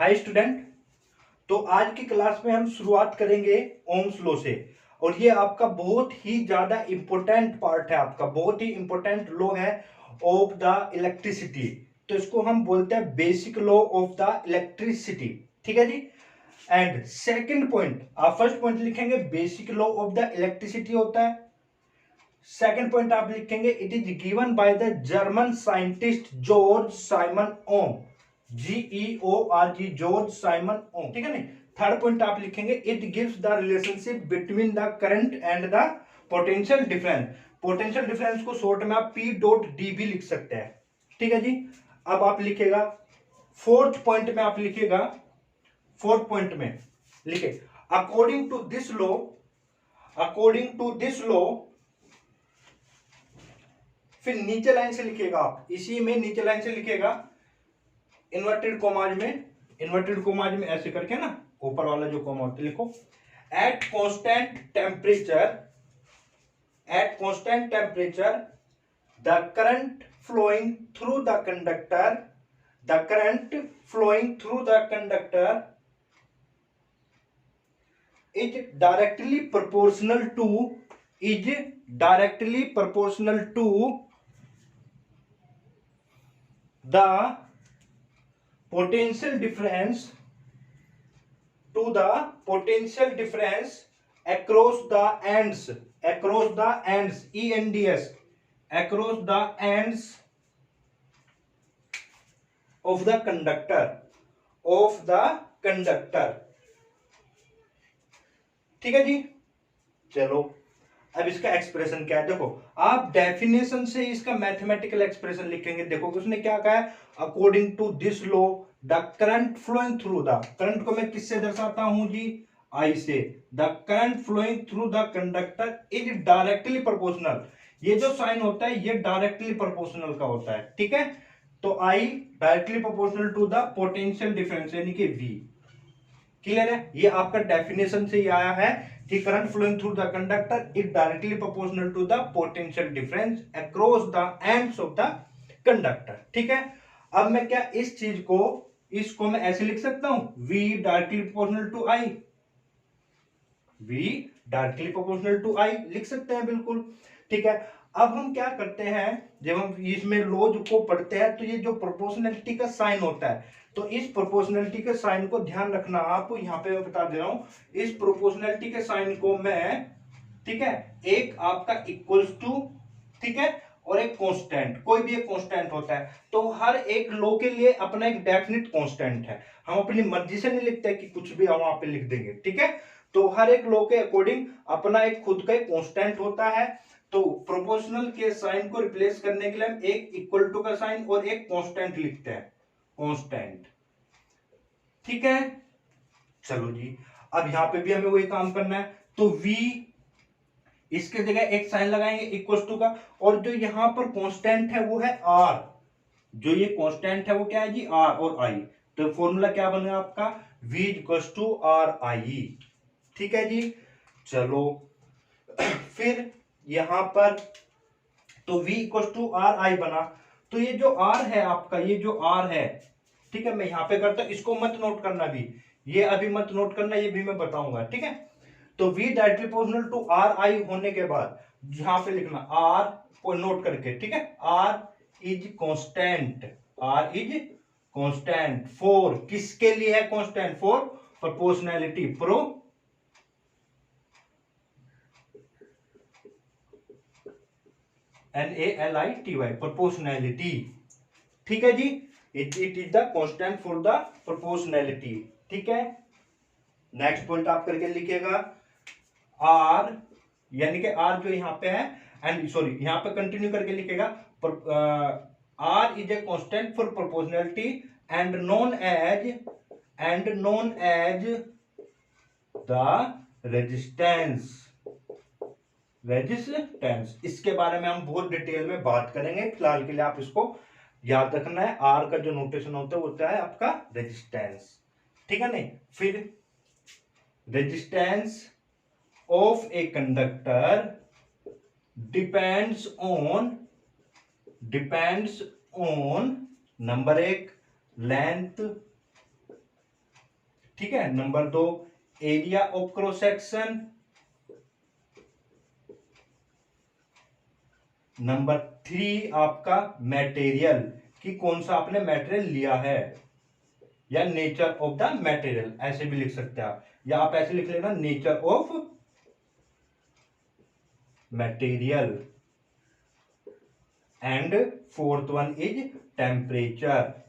Hi student. तो आज की क्लास में हम शुरुआत करेंगे ओम्स लॉ से। और ये आपका बहुत ही ज्यादा इंपॉर्टेंट पार्ट है, आपका बहुत ही इंपॉर्टेंट लॉ है ऑफ द इलेक्ट्रिसिटी। तो इसको हम बोलते हैं basic law of the electricity. ठीक है जी। एंड सेकंड पॉइंट, आप फर्स्ट पॉइंट लिखेंगे basic law of the electricity होता है। सेकंड पॉइंट आप लिखेंगे it is given by the German scientist Georg Simon Ohm. GEORG, Georg Simon Ohm. ठीक है नहीं। थर्ड पॉइंट आप लिखेंगे it gives the relationship between the current and the potential difference. Potential difference को short में आप P.D भी लिख सकते हैं। ठीक है जी। अब आप लिखेगा फोर्थ पॉइंट में, आप लिखेगा फोर्थ पॉइंट में लिखे according to this law, according to this law. फिर नीचे लाइन से लिखेगा, आप इसी में नीचे लाइन से लिखेगा इन्वर्टेड कोमाज में, इन्वर्टेड कोमाज में ऐसे करके ना, ऊपर वाला जो कोमा होता है लिखो at constant temperature, at constant temperature the current flowing through the conductor, the current flowing through the conductor is directly proportional to, is directly proportional to the potential difference, to the potential difference across the ends, across the ends, ENDS, across the ends of the conductor, of the conductor। ठीक है जी। चलो अब इसका expression क्या है, देखो आप definition से इसका मैथमेटिकल एक्सप्रेशन लिखेंगे। देखो उसने क्या कहा है, according to this law the current flowing through the, current को मैं किससे दर्शाता हूं जी, आई से। The current flowing through the conductor is directly proportional. ये जो साइन होता है ये डायरेक्टली प्रोपोर्शनल का होता है। ठीक है। तो I directly proportional to the potential difference यानी कि V। क्लियर है। ये आपका डेफिनेशन से ही आया है कि current flowing through the conductor is directly proportional to the potential difference across the ends of the conductor. ठीक है। अब मैं क्या इस चीज को, इसको मैं ऐसे लिख सकता हूं V directly proportional to I, V directly proportional to I लिख सकते हैं बिल्कुल। ठीक है। अब हम क्या करते हैं, जब हम इसमें लॉज को पढ़ते हैं तो ये जो प्रोपोर्शनलिटी का साइन होता है, तो इस प्रोपोर्शनलिटी के साइन को ध्यान रखना। आप यहां पे मैं बता दे रहा हूं इस प्रोपोर्शनलिटी के साइन को मैं, ठीक है, एक आपका इक्वल्स टू, ठीक है, और एक कांस्टेंट, कोई भी एक कांस्टेंट होता है। तो हर एक लॉ के लिए अपना एक डेफिनेट कांस्टेंट है। हम अपनी मर्जी से नहीं लिखते कि कुछ भी हम वहां पे लिख देंगे। ठीक है। तो हर एक लॉ के अकॉर्डिंग अपना एक खुद का एक कांस्टेंट होता है। तो प्रोपोर्शनल के साइन को रिप्लेस करने के लिए हम एक इक्वल टू का साइन और एक कांस्टेंट लिखते हैं, कांस्टेंट। ठीक है। चलो जी। अब यहां पे भी हमें वही काम करना है। तो V, इसके जगह एक साइन लगाएंगे इक्वल टू का, और जो यहां पर कांस्टेंट है वो है R। जो ये कांस्टेंट है वो क्या है जी, R और I। तो फॉर्मूला क्या बनेगा आपका, V इक्वल टू RI। ठीक है जी। चलो फिर यहां पर तो V इक्वल टू RI बना। तो ये जो R है आपका, ये जो R है, ठीक है, मैं यहां पे करता हूं, इसको मत नोट करना भी, ये अभी मत नोट करना, ये भी मैं बताऊंगा। ठीक है। तो V directly proportional to RI होने के बाद यहां पे लिखना R को नोट करके, ठीक है, R is constant, R is constant for, किसके लिए है constant, for proportionality, NALITY, proportionality. ठीक है जी। It is the constant for the proportionality. ठीक है। नेक्स्ट पॉइंट आप करके लिखिएगा R, यानी कि R जो यहां पे है, एंड सॉरी यहां पे कंटिन्यू करके लिखेगा R is a constant for proportionality and known as the resistance, resistance. इसके बारे में हम बहुत डिटेल में बात करेंगे। फिलहाल के लिए आप इसको याद रखना है, आर का जो नोटेशन होता है वो होता है आपका रेजिस्टेंस। ठीक है नहीं। फिर resistance of a conductor depends on number एक लेंथ ठीक है। Number 2 area of cross section. Number 3 आपका मटेरियल, कि कौन सा आपने मटेरियल लिया है, या नेचर ऑफ द मटेरियल, ऐसे भी लिख सकते हैं आप, या आप ऐसे लिख लेना nature of material. And fourth one is temperature.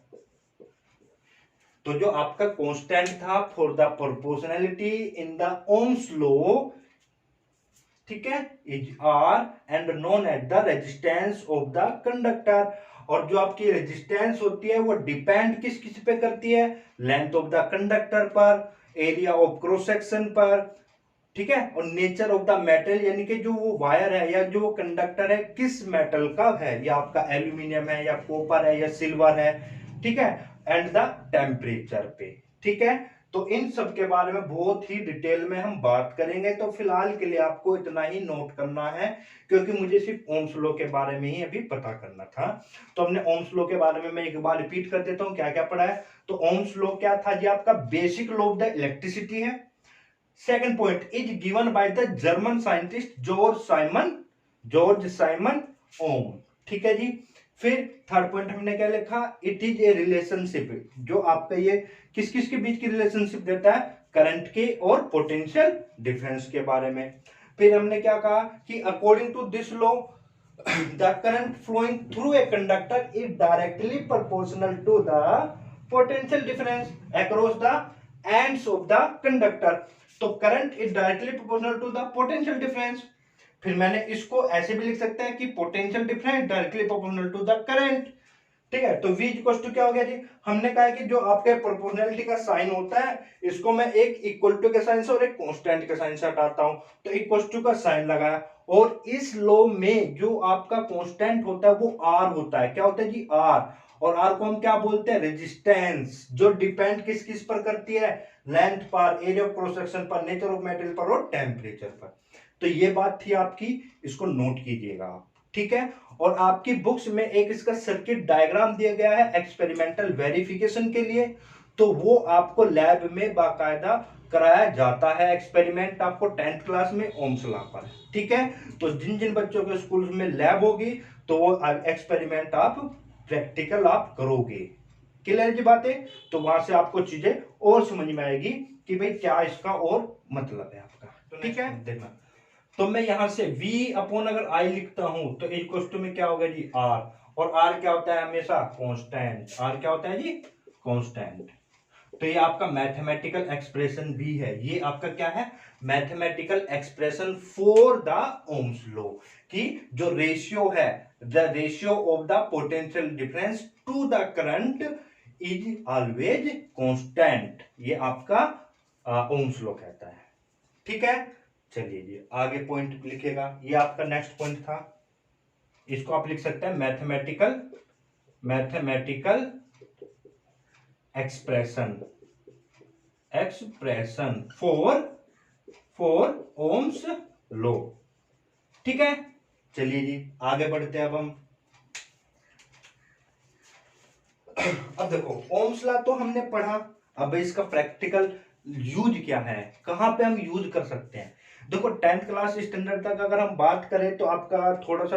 तो जो आपका कांस्टेंट था for the proportionality in the Ohm's law, ठीक है, is R and known at the resistance of the conductor. और जो आपकी रेजिस्टेंस होती है वो डिपेंड किस किस पे करती है, लेंथ ऑफ द कंडक्टर पर, एरिया ऑफ क्रॉस सेक्शन पर, ठीक है, और नेचर ऑफ द मेटल, यानी कि जो वो वायर है या जो कंडक्टर है किस मेटल का है, या आपका एल्यूमिनियम है या कॉपर है या सिल्वर है, ठीक है, एंड द टेम्परेचर पे, ठीक है। तो इन सब के बारे में बहुत ही डिटेल में हम बात करेंगे। तो फिलहाल के लिए आपको इतना ही नोट करना है, क्योंकि मुझे सिर्फ ओम्स लॉ के बारे में ही अभी पता करना था। तो हमने ओम्स लॉ के बारे में मैं एक बार रिपीट कर देता हूं क्या क्या पढ़ा है। तो ओम्स लॉ क्या था जी, आपका basic law of the electricity है। Second point is given by the German scientist Georg Simon Ohm, ठीक है जी। फिर थर्ड पॉइंट हमने क्या लिखा, इट इज ए रिलेशनशिप, जो आपका ये किस किस के बीच की रिलेशनशिप देता है, करंट के और पोटेंशियल डिफरेंस के बारे में। फिर हमने क्या कहा कि according to this law the current flowing through a conductor is directly proportional to the potential difference across the ends of the conductor. तो current is directly proportional to the potential difference. फिर मैंने इसको ऐसे भी लिख सकते हैं कि potential difference directly proportional to the current, ठीक है। तो V इक्वल टू क्या हो गया जी, हमने कहा कि जो आपके प्रोपोर्शनलिटी का साइन होता है इसको मैं एक इक्वल टू के साइन से और एक कांस्टेंट के साइन से हटाता हूं, तो इक्वल टू का साइन लगाया। और इस लॉ में जो आपका कांस्टेंट होता है वो R होता है, क्या होता है जी, R। और R को हम क्या बोलते हैं, रेजिस्टेंस, जो डिपेंड किस किस पर करती है, लेंथ पर, एरिया ऑफ क्रॉस सेक्शन पर, नेचर ऑफ मेटेरियल पर और टेम्परेचर पर। तो ये बात थी आपकी, इसको नोट कीजिएगा आप, ठीक है। और आपकी बुक्स में एक इसका सर्किट डायग्राम दिया गया है एक्सपेरिमेंटल वेरिफिकेशन के लिए, तो वो आपको लैब में बाकायदा कराया जाता है। एक्सपेरिमेंट आपको 10th क्लास में ओम्स लॉ पर, ठीक है। तो जिन जिन बच्चों के स्कूल में लैब होगी तो वो एक्सपेरिमेंट आप प्रैक्टिकल आप करोगे, क्लियर की बात है। तो वहां से आपको चीजें और समझ में आएगी कि भाई क्या इसका और मतलब है आपका, ठीक है। देखना, तो मैं यहां से V अपॉन अगर I लिखता हूं तो इक्वल टू में क्या होगा जी, R। और R क्या होता है हमेशा, कांस्टेंट। R क्या होता है जी, कांस्टेंट। तो ये आपका मैथमेटिकल एक्सप्रेशन भी है, ये आपका क्या है, mathematical expression for the Ohm's law, कि जो रेशियो है, the ratio of the potential difference to the current is always constant, ये आपका ओम्स लॉ कहता है, ठीक है। चलिए जी आगे पॉइंट लिखिएगा, ये आपका नेक्स्ट पॉइंट था, इसको आप लिख सकते हैं mathematical expression for ohms law, ठीक है। चलिए जी आगे बढ़ते हैं अब हम। अब देखो ओम्स लॉ तो हमने पढ़ा, अब इसका प्रैक्टिकल यूज क्या है, कहां पे हम यूज कर सकते हैं। देखो 10th क्लास स्टैंडर्ड तक अगर हम बात करें तो आपका थोड़ा सा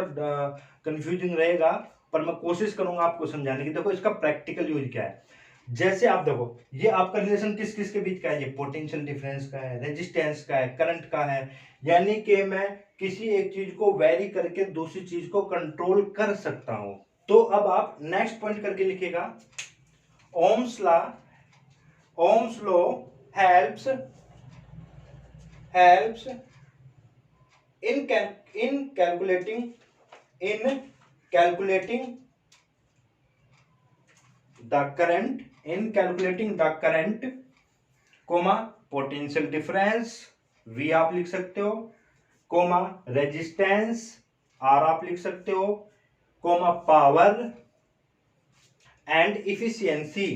कंफ्यूजिंग रहेगा, पर मैं कोशिश करूंगा आपको समझाने की। देखो इसका प्रैक्टिकल यूज क्या है, जैसे आप देखो ये आपका रिलेशन किस किस के बीच का है, ये पोटेंशियल डिफरेंस का है, रेजिस्टेंस का है, करंट का है, यानी कि मैं किसी एक चीज को वेरी करके दूसरी चीज को कंट्रोल कर सकता हूं। तो अब आप नेक्स्ट पॉइंट करके लिखिएगा, Ohm's law helps in calculating the current comma potential difference V आप लिख सकते हो, कोमा रेजिस्टेंस R आप लिख सकते हो, कोमा पावर एंड इफिशियंसी।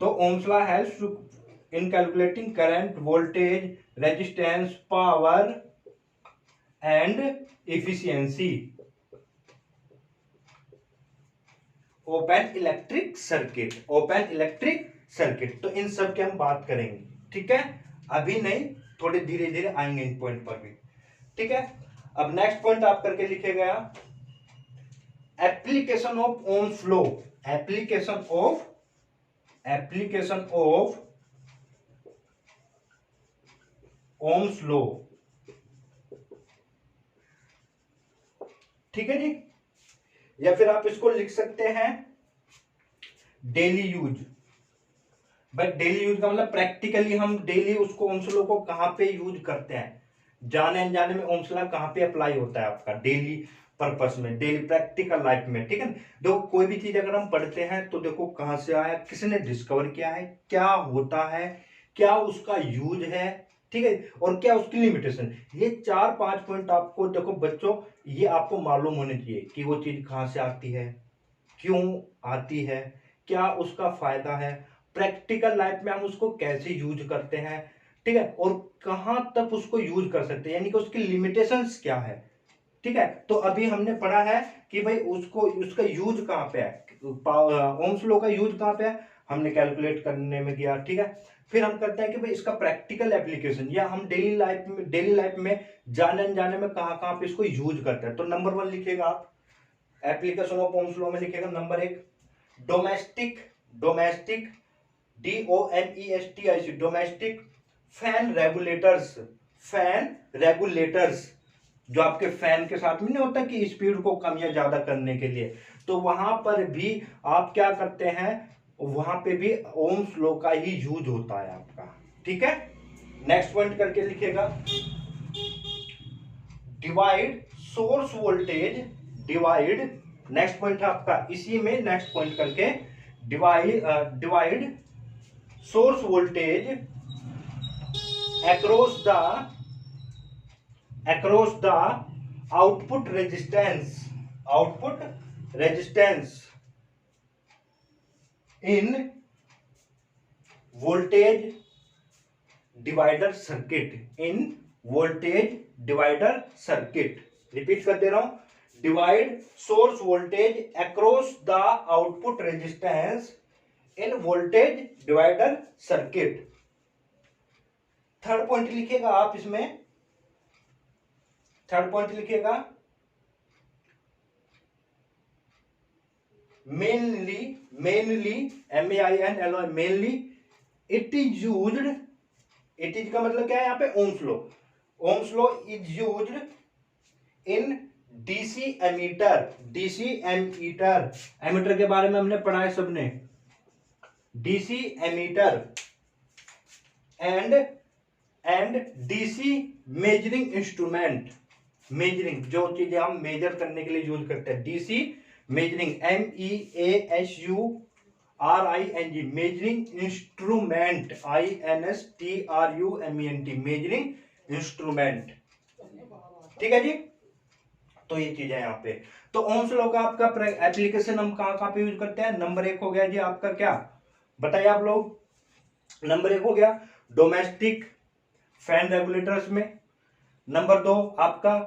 तो Ohm's law helps in calculating current, voltage, resistance, power and efficiency open electric circuit circuit. तो इन सब की हम बात करेंगे, ठीक है, अभी नहीं, थोड़े धीरे धीरे आएंगे इन पॉइंट पर भी, ठीक है। अब नेक्स्ट पॉइंट आप करके लिखेगा application of Ohm's law, application of ohms law, ठीक है जी। या फिर आप इसको लिख सकते हैं डेली यूज। भाई डेली यूज का मतलब प्रैक्टिकली हम डेली उसको ओम्स लॉ को कहां पे यूज करते हैं, जाने अनजाने में ओम्स लॉ कहां पे अप्लाई होता है आपका डेली पर्पस में, डेली प्रैक्टिकल लाइफ में, ठीक है। देखो कोई भी चीज अगर हम पढ़ते हैं तो देखो कहां से आया, किसने डिस्कवर किया है, क्या होता है, क्या उसका यूज है, ठीक है, और क्या उसकी लिमिटेशन। ये 4-5 पॉइंट आपको देखो बच्चों, ये आपको मालूम होने चाहिए कि वो चीज कहां से आती है, क्यों आती है, क्या उसका फायदा है, प्रैक्टिकल लाइफ में हम उसको कैसे यूज करते हैं, ठीक है, और कहां तक उसको यूज कर सकते हैं, यानी कि उसकी लिमिटेशंस क्या है, ठीक है। तो अभी हमने पढ़ा है कि भाई उसको उसका यूज कहां पे है, ओम्स लॉ का यूज कहां पे है, हमने कैलकुलेट करने में किया, ठीक है। फिर हम करते हैं कि भाई इसका प्रैक्टिकल एप्लीकेशन, या हम डेली लाइफ में जाने अनजाने में कहां कहां पे इसको यूज करते हैं। तो नंबर 1 लिखेगा आप एप्लीकेशन ऑफ ओम्स लॉ में, लिखेगा number 1 domestic, domestic DOMESTIC domestic fan regulators, fan regulators, जो आपके फैन के साथ में नहीं होता कि स्पीड को कम या ज्यादा करने के लिए, तो वहां पर भी आप क्या करते हैं, वहां पे भी ओम्स लॉ का ही यूज होता है आपका, ठीक है। नेक्स्ट पॉइंट करके लिखेगा divide source voltage, divide, next point आपका इसी में नेक्स्ट पॉइंट करके divide source voltage across the output resistance in voltage divider circuit, in voltage divider circuit, repeat कर दे रहा हूं, divide source voltage across the output resistance in voltage divider circuit. Third point लिखेगा आप इसमें, third point लिखेगा mainly, mainly MEINLY, mainly it is used, it is का मतलब क्या है यहाँ पे, Ohm's law, Ohm's law is used in DC ammeter, DC ammeter, ammeter के बारे में हमने पढ़ा है सबने, DC ammeter and DC measuring instrument, measuring जो चीजें हम मेजर करने के लिए यूज करते हैं, DC measuring MEASURING, measuring instrument INSTRUMENT, measuring instrument, ठीक है जी। तो ये चीज है यहाँ पे। तो ओम्स लॉ का आपका एप्लीकेशन हम कहां कहां पे यूज करते हैं, नंबर 1 हो गया जी आपका, क्या बताइए आप लोग, नंबर 1 हो गया डोमेस्टिक फैन रेगुलेटर्स में, नंबर 2 आपका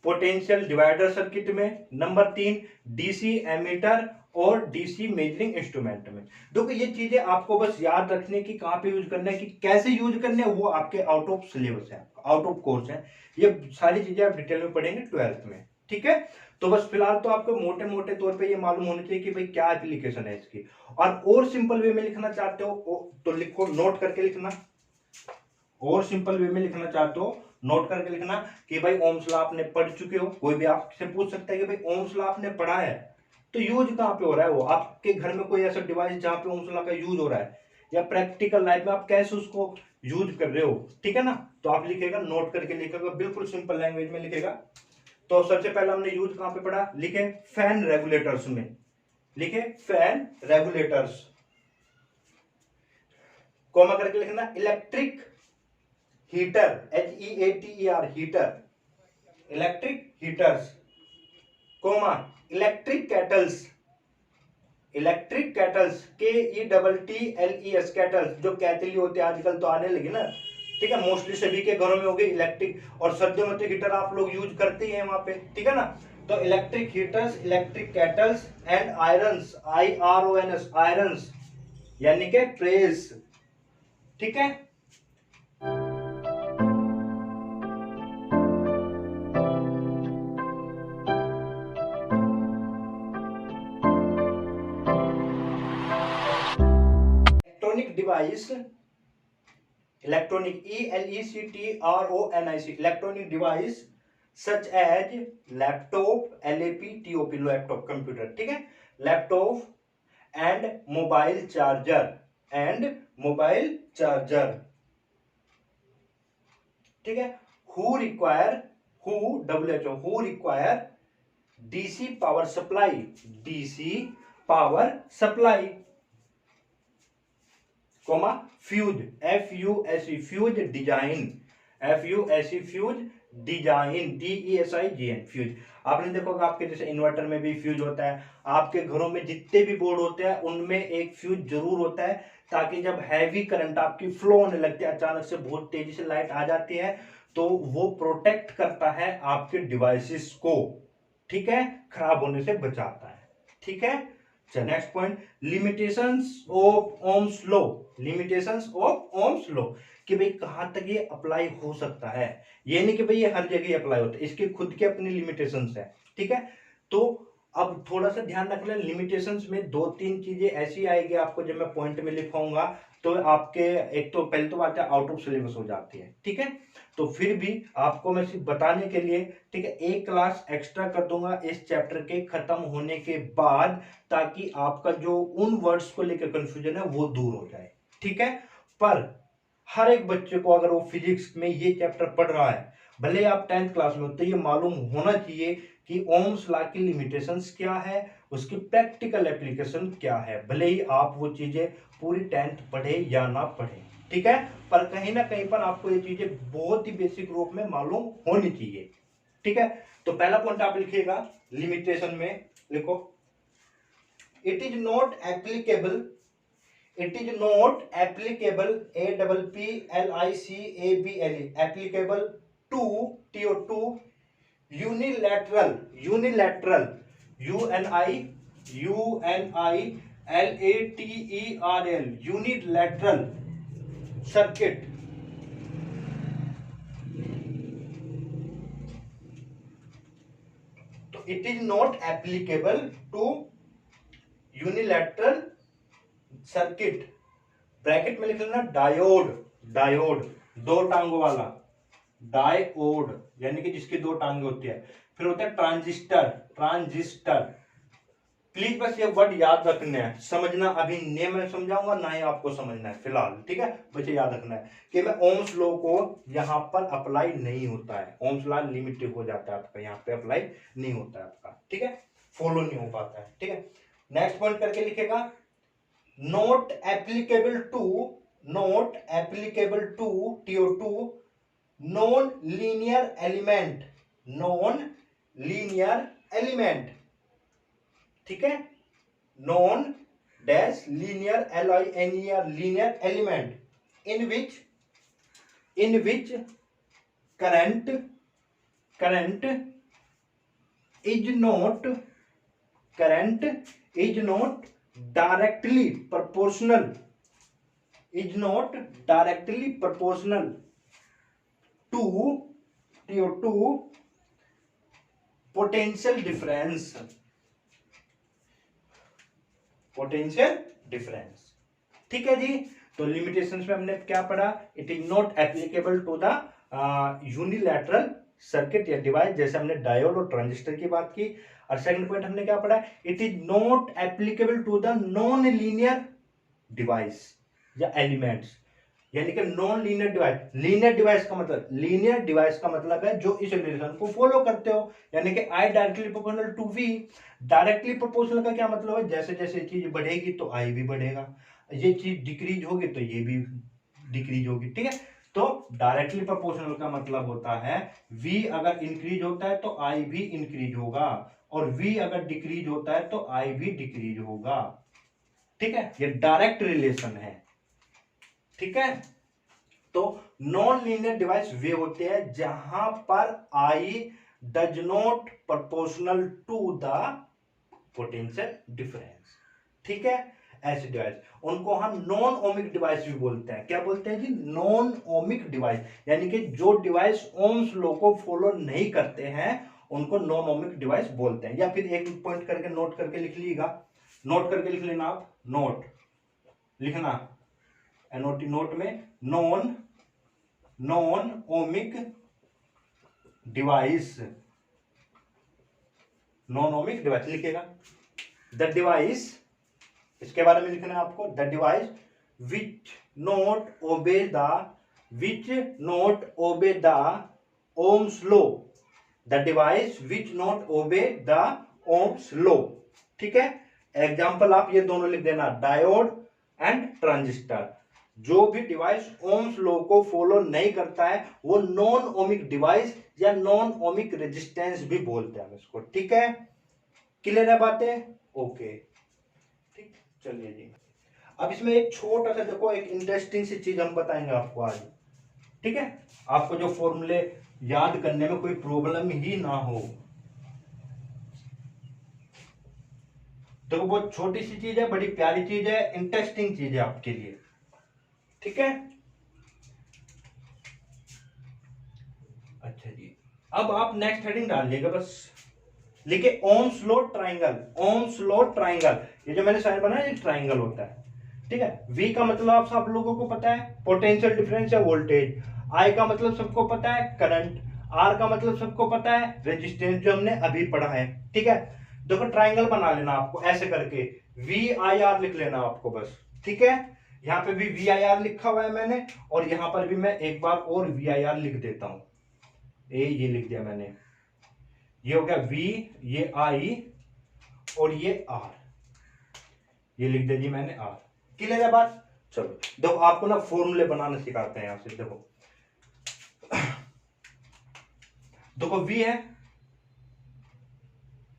पोटेंशियल डिवाइडर सर्किट में, नंबर 3 डीसी एमीटर और डीसी मेजरिंग इंस्ट्रूमेंट में। देखो ये चीजें आपको बस याद रखने की, कहां पे यूज करना है, कि कैसे यूज करने है, वो आपके आउट ऑफ सिलेबस है, आउट ऑफ कोर्स है, ये सारी चीजें आप डिटेल में पढ़ेंगे 12th में, ठीक है। तो बस फिलहाल तो आपको मोटे मोटे तौर पे ये मालूम होना चाहिए कि भाई क्या एप्लीकेशन है इसकी। और सिंपल वे में लिखना चाहते हो तो लिखो, नोट करके लिखना, और सिंपल वे में लिखना चाहते हो नोट करके लिखना कि भाई ओम्स लॉ आपने पढ़ चुके हो। कोई भी आपसे पूछ सकता है कि भाई ओम्स लॉ आपने पढ़ा है तो यूज कहां पे हो रहा है, वो आपके घर में कोई ऐसा डिवाइस जहां पे ओम्स लॉ का यूज हो रहा है, या प्रैक्टिकल लाइफ में आप कैसे उसको यूज कर रहे हो, ठीक है ना। तो आप लिखेगा, नोट करके लिखेगा, बिल्कुल सिंपल लैंग्वेज में लिखेगा। तो सबसे पहले हमने यूज कहां पे पढ़ा, लिखे फैन रेगुलेटर्स में, लिखे फैन रेगुलेटर्स, कॉमा करके लिखना electric heater, HEATER heater, electric heaters, comma electric kettles, electric kettles KETTLES kettles, जो कैटली होते हैं आजकल तो आने लगी ना, ठीक है, मोस्टली सभी के घरों में हो गई इलेक्ट्रिक, और सर्दियों में तो हीटर आप लोग यूज करते ही हैं वहां पे, ठीक है ना। तो electric heaters, electric kettles and irons, IRONS irons, यानी कि प्रेस। ठीक है, electronic device, electronic ELECTRONIC, electronic device such as laptop, LAPTOP laptop computer, ठीक है, laptop and mobile charger, and mobile charger, ठीक है, who require, who WHO, who require DC power supply, DC power supply, comma fuse, FUSE fuse design, FUSE fuse design, DESIGN fuse. आपने देखोगे आपके जैसे inverter में भी फ्यूज होता है, आपके घरों में जितने भी बोर्ड होते हैं उनमें एक फ्यूज जरूर होता है, ताकि जब हैवी करंट आपकी फ्लो होने लगती है, अचानक से बहुत तेजी से लाइट आ जाती है, तो वो प्रोटेक्ट करता है आपके डिवाइसेस को, ठीक है, खराब होने से बचाता है। ठीक है, चल next point, limitations of Ohm's law, limitations of ohms law, कि भाई कहां तक ये अप्लाई हो सकता है, ये नहीं कि भाई ये हर जगह अप्लाई होता है, इसकी खुद की अपनी लिमिटेशंस है। ठीक है, तो अब थोड़ा सा ध्यान रख लें, लिमिटेशंस में दो तीन चीजें ऐसी आएगी आपको, जब मैं पॉइंट में लिखाऊंगा तो आपके, एक तो पहले तो बात है आउट ऑफ सिलेबस हो जाती है, ठीक है, तो फिर भी आपको मैं सिर्फ बताने के लिए, ठीक है, एक क्लास एक्स्ट्रा कर दूंगा इस चैप्टर के खत्म होने के बाद, ताकि आपका जो उन वर्ड्स को लेकर कंफ्यूजन है वो दूर हो जाए। ठीक है, पर हर एक बच्चे को अगर वो फिजिक्स में ये चैप्टर पढ़ रहा है, भले आप 10th क्लास में हो, तो ये मालूम होना चाहिए कि ओम्स लॉ की लिमिटेशंस क्या है, उसकी प्रैक्टिकल एप्लीकेशन क्या है, भले ही आप वो चीजें पूरी 10th पढ़े या ना पढ़े। ठीक है, पर कहीं ना कहीं पर आपको ये चीजें बहुत ही बेसिक रूप में मालूम होनी चाहिए। ठीक है, तो पहला पॉइंट आप लिखिएगा, लिमिटेशन में लिखो, it is not applicable, it is not applicable, APPLICABLE, applicable to TO2 unilateral, unilateral, UNILATERL, unilateral circuit, तो it is not applicable to unilateral circuit, bracket में लिख लेना डायोड, डायोड दो टांगों वाला, डायोड यानी कि जिसकी दो टांगे होती है, फिर होता है ट्रांजिस्टर, ट्रांजिस्टर, प्लीज बस ये वर्ड याद रखना है, समझना अभी नहीं मैं समझाऊंगा ना ही आपको समझना है फिलहाल। ठीक है, बस ये याद रखना है कि मैं ओम्स लॉ को यहां पर अप्लाई नहीं होता है, ओम्स लॉ लिमिटेड हो जाता है आपका, यहां पे अप्लाई नहीं होता है आपका, ठीक है, फॉलो नहीं हो पाता है। ठीक है, नेक्स्ट पॉइंट करके लिखेगा, not applicable to, not applicable to TO2 non-linear element, non-linear element, ठीक है, non dash linear LINER linear element, in which current is not, current is not directly proportional, is not directly proportional to TO2 potential difference, potential difference। ठीक है जी, तो limitations में हमने क्या पढ़ा, it is not applicable to the unilateral circuit या device, जैसे हमने डायोड और ट्रांजिस्टर की बात की, और सेकंड पॉइंट हमने क्या पढ़ा, it is not applicable to the non linear device या एलिमेंट्स, यानी कि non linear device, linear device का मतलब, लीनियर डिवाइस का मतलब है जो इस रिलेशन को फॉलो करते हो, यानी कि I directly proportional to V, directly proportional का क्या मतलब है, जैसे जैसे चीज बढ़ेगी तो आई भी बढ़ेगा, ये चीज डिक्रीज होगी तो ये भी डिक्रीज होगी। ठीक है, तो डायरेक्टली प्रोपोर्शनल का मतलब होता है v अगर इंक्रीज होता है तो i भी इंक्रीज होगा, और v अगर डिक्रीज होता है तो i भी डिक्रीज होगा। ठीक है, ये डायरेक्ट रिलेशन है। ठीक है, तो नॉन लीनियर डिवाइस वे होते हैं जहां पर i does not proportional to the potential difference. ठीक है, ऐसे डिवाइस, उनको हम नॉन ओमिक डिवाइस भी बोलते हैं। क्या बोलते हैं जी? नॉन ओमिक डिवाइस, यानी कि जो डिवाइस ओम्स लॉ को फॉलो नहीं करते हैं उनको नॉन ओमिक डिवाइस बोलते हैं। या फिर एक पॉइंट करके नोट करके लिख लीजिएगा, नोट करके लिख लेना आप, नोट लिखना एनओटी, नोट में non ohmic device, non ohmic device लिखेगा। द डिवाइस, इसके बारे में लिखना है आपको, the device which not obey the Ohm's law, the device which not obey the Ohm's law. ठीक है, एग्जाम्पल आप ये दोनों लिख देना, डायोड एंड ट्रांजिस्टर। जो भी डिवाइस ओम्स लॉ को फॉलो नहीं करता है वो नॉन ओमिक डिवाइस या नॉन ओमिक रेजिस्टेंस भी बोलते हैं इसको। ठीक है, क्लियर है बातें? ओके, ठीक, चलिए जी। अब इसमें एक छोटा सा देखो, एक इंटरेस्टिंग सी चीज हम बताएंगे आपको आज। ठीक है, आपको जो फॉर्मूले याद करने में कोई प्रॉब्लम ही ना हो। देखो बहुत छोटी सी चीज है, बड़ी प्यारी चीज है, इंटरेस्टिंग चीज है आपके लिए। ठीक है, अच्छा जी, अब आप नेक्स्ट हेडिंग डाल लीजिएगा, बस लिखे Ohm's law triangle. Ohm's law triangle, ये जो मैंने साइन बनाया ये ट्राइंगल होता है। ठीक है, V का मतलब आप सब लोगों को पता है, पोटेंशियल डिफरेंस या वोल्टेज। I का मतलब सबको पता है, करंट। R का मतलब सबको पता है, रेजिस्टेंस, जो हमने अभी पढ़ा है। ठीक है, देखो ट्राइंगल बना लेना आपको ऐसे करके, VIR लिख लेना आपको बस। ठीक है, यहाँ पे भी VIR लिखा हुआ है मैंने, और यहां पर भी मैं एक बार और VIR लिख देता हूं। ये लिख दिया मैंने, ये हो गया V, ये I और ये R, ये लिख दिया जी मैंने R। क्लियर है बात? चलो देखो आपको ना फॉर्मूले बनाना सिखाते हैं यहां से। देखो V है,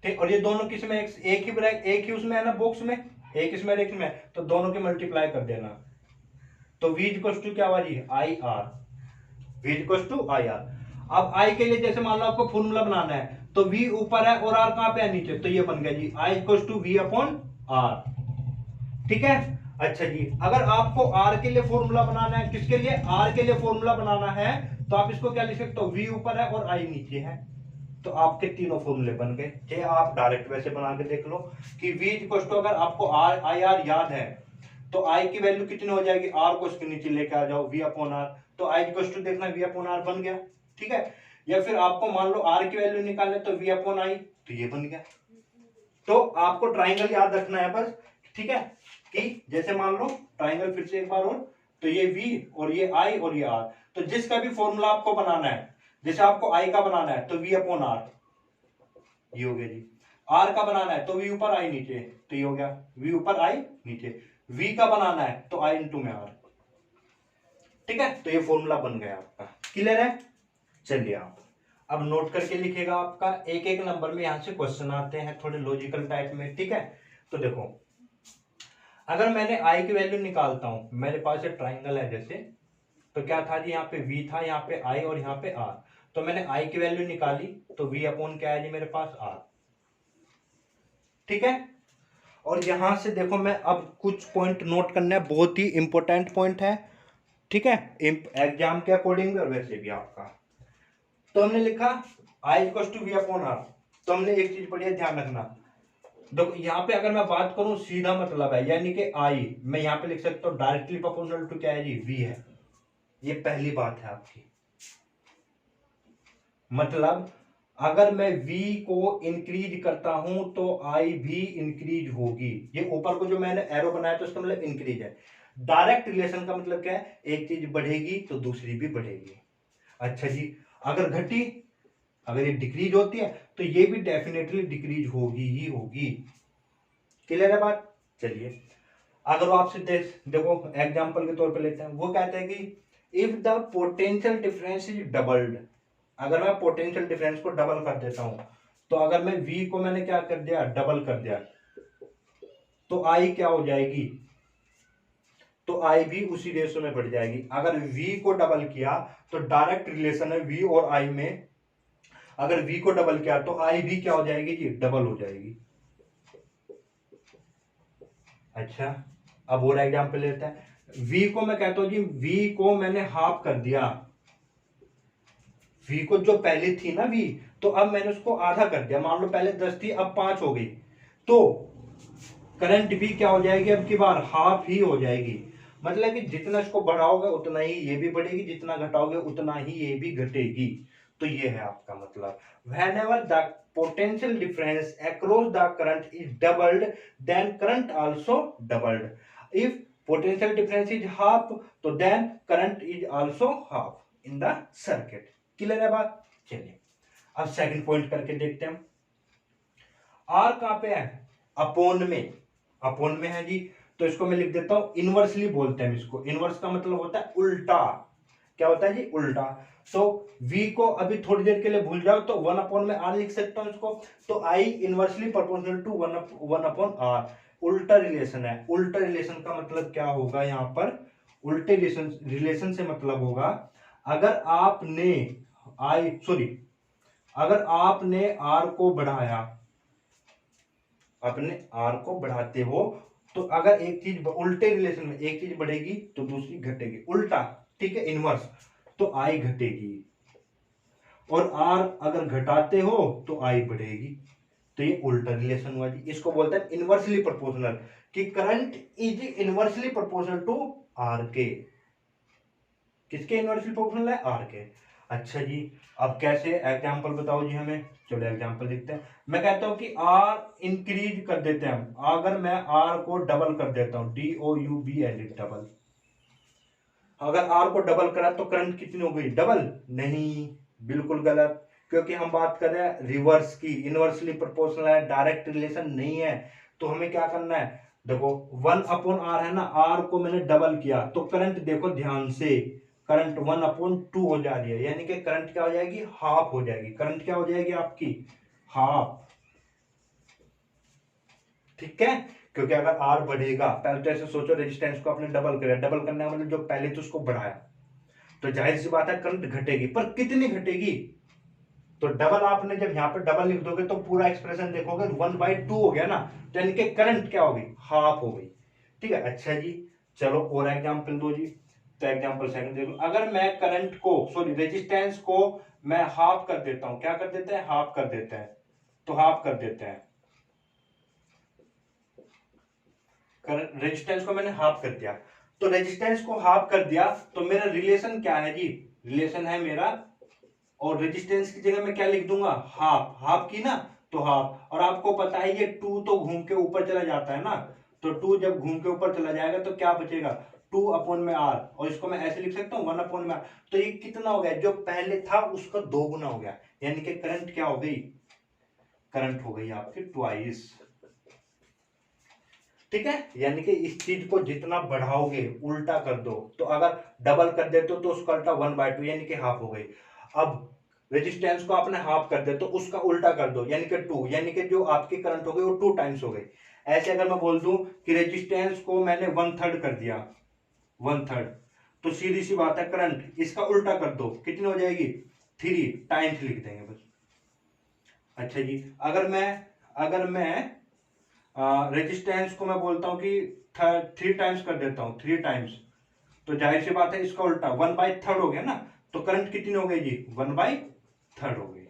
ठीक, और ये दोनों किस में, एक ही उसमें है ना, बॉक्स में, एक इसमें एक में, तो दोनों की मल्टीप्लाई कर देना। तो V इक्वल टू क्या हुआ जी? IR, V equal to IR। अब I के लिए जैसे मान लो आपको फॉर्मूला बनाना है, तो V ऊपर है और R कहां पे है? नीचे। तो ये बन गया जी I equal to V upon R। ठीक है, अच्छा जी, अगर आपको R के लिए फॉर्मूला बनाना है, किसके लिए? R के लिए फॉर्मूला बनाना है, तो आप इसको क्या लिख सकते हो? V ऊपर है और I नीचे है, तो आपके तीनों फॉर्मूले बन गए। ये आप डायरेक्ट वैसे बना के देख लो कि V इक्वल टू, अगर आपको IR याद है तो I की वैल्यू कितनी हो जाएगी? R को इसके नीचे लेके आ जाओ, V अपॉन R, तो I इक्वल टू देखना V अपॉन R बन गया। ठीक है, या फिर आपको मान लो R की वैल्यू निकालने, तो V अपॉन I, तो ये बन गया। तो आपको ट्राइंगल याद रखना है बस। ठीक है, कि जैसे मान लो ट्राइंगल फिर से एक बार और, तो ये V और ये I और ये R, तो जिसका भी फॉर्मूला आपको बनाना है, जैसे आपको I का बनाना है तो V अपॉन R, ये हो गया जी। R का बनाना है तो V ऊपर I नीचे, तो ये हो गया V ऊपर I नीचे। V का बनाना है तो I इंटू में R। ठीक है, तो ये फॉर्मूला बन गया आपका। क्लियर है? चलिए आप अब नोट करके लिखेगा, आपका एक एक नंबर में यहां से क्वेश्चन आते हैं थोड़े लॉजिकल टाइप में। ठीक है, तो देखो अगर मैंने I की वैल्यू निकालता हूं, मेरे पास एक ट्राइंगल है जैसे, तो क्या था जी? यहाँ पे V था, यहाँ पे I और यहाँ पे R, तो मैंने I की वैल्यू निकाली, तो V अपॉन क्या है जी मेरे पास? R। ठीक है, और यहां से देखो मैं अब कुछ पॉइंट नोट करना है, बहुत ही इंपॉर्टेंट पॉइंट है। ठीक है, एग्जाम के अकॉर्डिंग और वैसे भी आपका। तो हमने लिखा I equal to V upon R, तो हमने एक चीज पढ़ी है, ध्यान रखना। देखो यहाँ पे अगर मैं बात करूं, सीधा मतलब है, यानी कि I मैं यहाँ पे लिख सकता हूँ डायरेक्टली प्रोपोर्शनल टू क्या है जी? V है। ये पहली बात है आपकी, मतलब अगर मैं V को इंक्रीज करता हूं तो I भी इंक्रीज होगी। ये ऊपर को जो मैंने एरो बनाया तो इसका मतलब इंक्रीज है। डायरेक्ट रिलेशन का मतलब क्या है? एक चीज बढ़ेगी तो दूसरी भी बढ़ेगी। अच्छा जी, अगर घटी, अगर ये डिक्रीज होती है तो ये भी डेफिनेटली डिक्रीज होगी ही होगी। क्लियर है बात? चलिए अगर वो आपसे देखो एग्जांपल के तौर पे लेते हैं, वो कहते हैं कि if the potential difference is doubled, अगर मैं पोटेंशियल डिफरेंस को डबल कर देता हूं, तो अगर मैं V को मैंने क्या कर दिया? डबल कर दिया, तो I क्या हो जाएगी? तो I भी उसी रेशो में बढ़ जाएगी। अगर V को डबल किया तो डायरेक्ट रिलेशन है V और I में, अगर V को डबल किया तो I भी क्या हो जाएगी जी? डबल हो जाएगी। अच्छा, अब और एग्जाम्पल लेते हैं, v को मैं कहता हूं जी, v को मैंने हाफ कर दिया, v को जो पहले थी ना v, तो अब मैंने उसको आधा कर दिया, मान लो पहले 10 थी अब 5 हो गई, तो करंट भी क्या हो जाएगी, अब की बार हाफ ही हो जाएगी। मतलब कि जितना इसको बढ़ाओगे उतना ही ये भी बढ़ेगी, जितना घटाओगे उतना ही ये भी घटेगी। तो ये है आपका मतलब, whenever the potential difference across the current is doubled then current also doubled, if potential difference is half तो then current is also half in the circuit। Clear है बात? चलिए अब सेकंड पॉइंट करके देखते हैं। आर कहां पे है, अपोन में, अपोन में है जी, तो इसको मैं लिख देता हूं इनवर्सली बोलते हैं इसको, इनवर्स का मतलब होता है उल्टा, क्या होता है जी, उल्टा। तो v को अभी थोड़ी देर के लिए भूल जाओ तो 1 अपॉन में r लिख सकता हूं इसको, तो I inversely proportional to 1 upon r, उल्टा रिलेशन है। उल्टा रिलेशन का मतलब क्या होगा यहां पर, उल्टे रिलेशन से मतलब होगा, अगर आपने अगर आपने r को बढ़ाया, अपने r को बढ़ाते हो, तो अगर एक चीज उल्टे रिलेशन में एक चीज बढ़ेगी तो दूसरी घटेगी, उल्टा, ठीक है, इनवर्स, तो I घटेगी, और R अगर घटाते हो तो I बढ़ेगी, तो ये उल्टा रिलेशन हुआ जी। इसको बोलते हैं इनवर्सली प्रोपोर्शनल, कि current is inversely proportional to R के, किसके इनवर्सली प्रोपोर्शनल है, R के। अच्छा जी, अब कैसे, एग्जांपल बताओ जी हमें, चलो एग्जांपल देखते हैं। मैं कहता हूं कि R इंक्रीज कर देते हैं हम, अगर मैं R को डबल कर देता हूं, DOUBL डबल, अगर R को डबल करा तो करंट कितनी हो गई, डबल नहीं, बिल्कुल गलत, क्योंकि हम बात कर रहे हैं रिवर्स की, इनवर्सली प्रोपोर्शनल है, डायरेक्ट रिलेशन नहीं है। तो हमें क्या करना है, देखो 1 अपॉन आर है ना, आर को मैंने डबल किया तो करंट देखो ध्यान से, करंट 1 अपॉन 2 हो जा रही है, यानी कि करंट क्या हो जाएगी, हाफ हो जाएगी, करंट क्या हो जाएगी आपकी, हाफ, ठीक है। क्योंकि अगर आर बढ़ेगा, पहले तो ऐसे सोचो रेजिस्टेंस को आपने डबल किया, डबल करने का मतलब जो पहले तो उसको बढ़ाया, तो जाहिर सी बात है करंट घटेगी, पर कितनी घटेगी, तो डबल आपने जब यहां पर डबल लिख दोगे तो पूरा एक्सप्रेशन देखोगे 1/2 हो गया ना, तो यानी कि करंट क्या होगी, हाफ हो गई, ठीक है। अच्छा जी, चलो और एग्जांपल दो जी, तो एग्जांपल सेकंड दे दो, अगर मैं करंट को, सॉरी रेजिस्टेंस को मैं हाफ कर देता हूं, क्या कर देते हैं, हाफ कर देते हैं, तो हाफ कर देते हैं, रेजिस्टेंस को मैंने हाफ कर दिया, तो रेजिस्टेंस को हाफ कर दिया तो मेरा रिलेशन क्या है जी, रिलेशन है मेरा, और रेजिस्टेंस की जगह मैं क्या लिख दूंगा, हाफ, हाफ की ना, तो हाफ, और आपको पता है ये 2 तो घूम के ऊपर चला जाता है ना, तो 2 जब घूम के ऊपर चला जाएगा तो क्या बचेगा, 2 अपॉन में r, और इसको मैं ऐसे लिख सकता हूँ 1 अपॉन में r, तो ये कितना हो गया, जो पहले था उसका 2 गुना हो गया, यानी कि करंट क्या हो गई, करंट हो गई आपकी ट्वाइस, ठीक है। यानी कि इस चीज को जितना बढ़ाओगे उल्टा कर दो, तो अगर डबल कर देते हो तो उसका उल्टा 1/2 यानी कि हाफ हो गई। अब रेजिस्टेंस को आपने हाफ कर दे तो उसका उल्टा कर दो, यानी कि 2, यानी कि जो आपकी करंट हो गई वो 2 टाइम्स हो गई। ऐसे अगर मैं बोल दूं कि रेजिस्टेंस को मैंने 1/3 कर दिया, 1/3, तो सीधी सी बात है करंट इसका उल्टा कर दो, कितनी हो जाएगी, 3 टाइम्स लिख देंगे बस। अच्छा जी, अगर मैं रेजिस्टेंस को मैं बोलता हूं कि 3 टाइम्स कर देता हूं, 3 टाइम्स, तो जाहिर सी बात है इसका उल्टा 1/3 हो गया ना, तो करंट कितनी हो गई जी, 1/3 हो गई।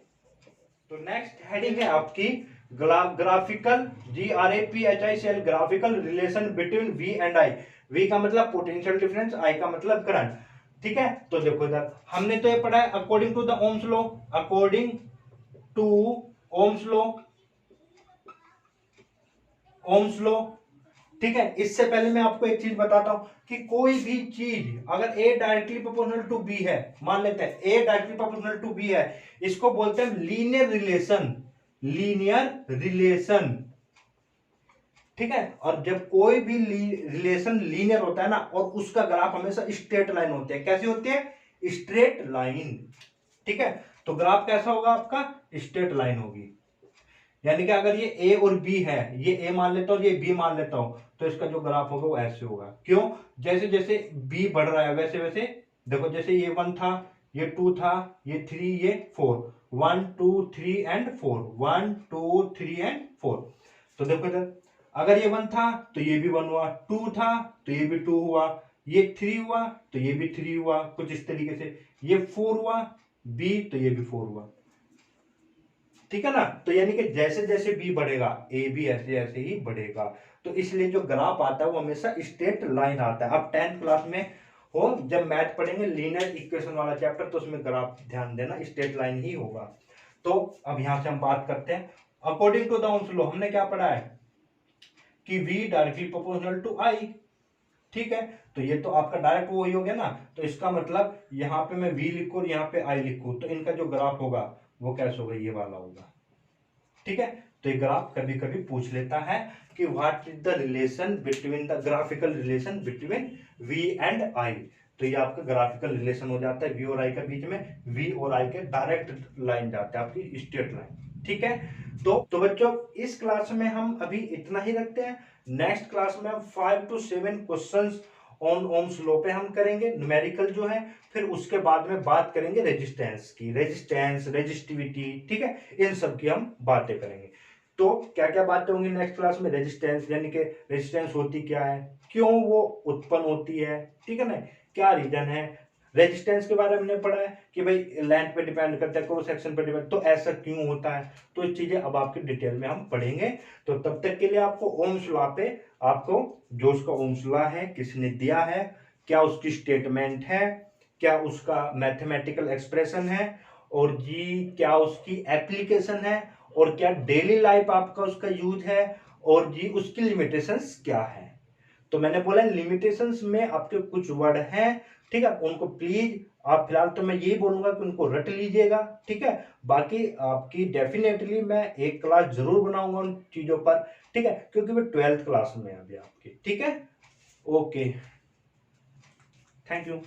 तो नेक्स्ट हेडिंग है आपकी graphical, GRAPHICL, graphical relation between V and I। V का मतलब पोटेंशियल डिफरेंस, I का मतलब करंट, ठीक है। तो देखो इधर हमने तो ये पढ़ा है according to the Ohm's law, according to Ohm's law, Ohm's law, ठीक है। इससे पहले मैं आपको एक चीज बताता हूं कि कोई भी चीज अगर A directly proportional to B है, मान लेते हैं A directly proportional to B है, इसको बोलते हैं लीनियर रिलेशन, लीनियर रिलेशन, ठीक है। और जब कोई भी रिलेशन लीनियर होता है ना, और उसका ग्राफ हमेशा स्ट्रेट लाइन होती है, कैसी होती है, स्ट्रेट लाइन, ठीक है। तो ग्राफ कैसा होगा आपका, स्ट्रेट लाइन होगी, यानी कि अगर ये A और B है, ये A मान लेता हूं, ये B मान लेता हूं, तो इसका जो ग्राफ होगा वो ऐसे होगा। क्यों, जैसे जैसे B बढ़ रहा है वैसे वैसे देखो, जैसे ये 1 था, ये 2 था, ये 3, ये 4, 1 2 3 एंड 4, 1 2 3 एंड 4, तो देखो इधर अगर ये 1 था तो ये भी 1 हुआ, 2 था तो ये भी 2 हुआ, ये 3 हुआ तो ये भी 3 हुआ, कुछ इस तरीके से। ये 4 हुआ बी तो ये भी 4 हुआ, ठीक है ना। तो यानी कि जैसे जैसे बी बढ़ेगा ए भी ऐसे ऐसे ही बढ़ेगा। तो इसलिए जो ग्राफ आता है वो हमेशा स्ट्रेट लाइन आता है। अब 10th क्लास में हो जब मैथ पढ़ेंगे लीनियर इक्वेशन वाला चैप्टर, तो उसमें ग्राफ ध्यान देना स्ट्रेट लाइन ही होगा। तो अब यहां से हम बात करते हैं according to the Ohm's law. हमने क्या पढ़ा है कि V directly proportional to I, ठीक है। तो ये तो आपका डायरेक्ट वो ही हो गया ना। तो इसका मतलब यहाँ पे मैं V लिखूं और यहाँ पे I लिखूं तो इनका जो ग्राफ होगा वो कैसे होगा, ये वाला होगा, ठीक है। तो ये ग्राफ कभी कभी पूछ लेता है कि what is the relation between the graphical relation between V and I। तो ये आपका ग्राफिकल रिलेशन हो जाता है V और I के बीच में। V और I के डायरेक्ट लाइन जाता है आपकी स्ट्रेट लाइन, ठीक है। तो बच्चों इस क्लास में हम अभी इतना ही रखते हैं। नेक्स्ट क्लास में हम 5 to 7 questions on Ohm's law पे हम करेंगे, न्यूमेरिकल जो है। फिर उसके बाद में बात करेंगे रेजिस्टेंस की, रेजिस्टेंस, रेजिस्टिविटी, ठीक है, इन सब की हम बातें करेंगे। तो क्या क्या बातें होंगी नेक्स्ट क्लास में? रेजिस्टेंस यानी कि रेजिस्टेंस होती क्या है, क्यों वो उत्पन्न होती है, ठीक है ना, क्या रीजन है। रेजिस्टेंस के बारे में हमने पढ़ा है कि भाई लेंथ पे डिपेंड करता है, क्रॉस सेक्शन पे डिपेंड, तो ऐसा क्यों होता है। तो ये चीजें अब आपकी डिटेल में हम पढ़ेंगे। तो तब तक के लिए आपको ओम्स लॉ पे, आपको जो उसका ओम्स लॉ है किसने दिया है, क्या उसकी स्टेटमेंट है, क्या उसका मैथमेटिकल एक्सप्रेशन है, और जी क्या उसकी एप्लीकेशन है, और क्या डेली लाइफ आपका उसका यूज है, और जी उसकी लिमिटेशंस क्या है। तो मैंने बोला लिमिटेशंस में आपके कुछ वर्ड हैं, ठीक है, उनको प्लीज आप फिलहाल तो मैं यही बोलूंगा कि उनको रट लीजिएगा, ठीक है। बाकी आपकी डेफिनेटली मैं एक क्लास जरूर बनाऊंगा उन चीजों पर, ठीक है, क्योंकि वो 12th क्लास में है अभी आपकी, ठीक है। Okay, thank you.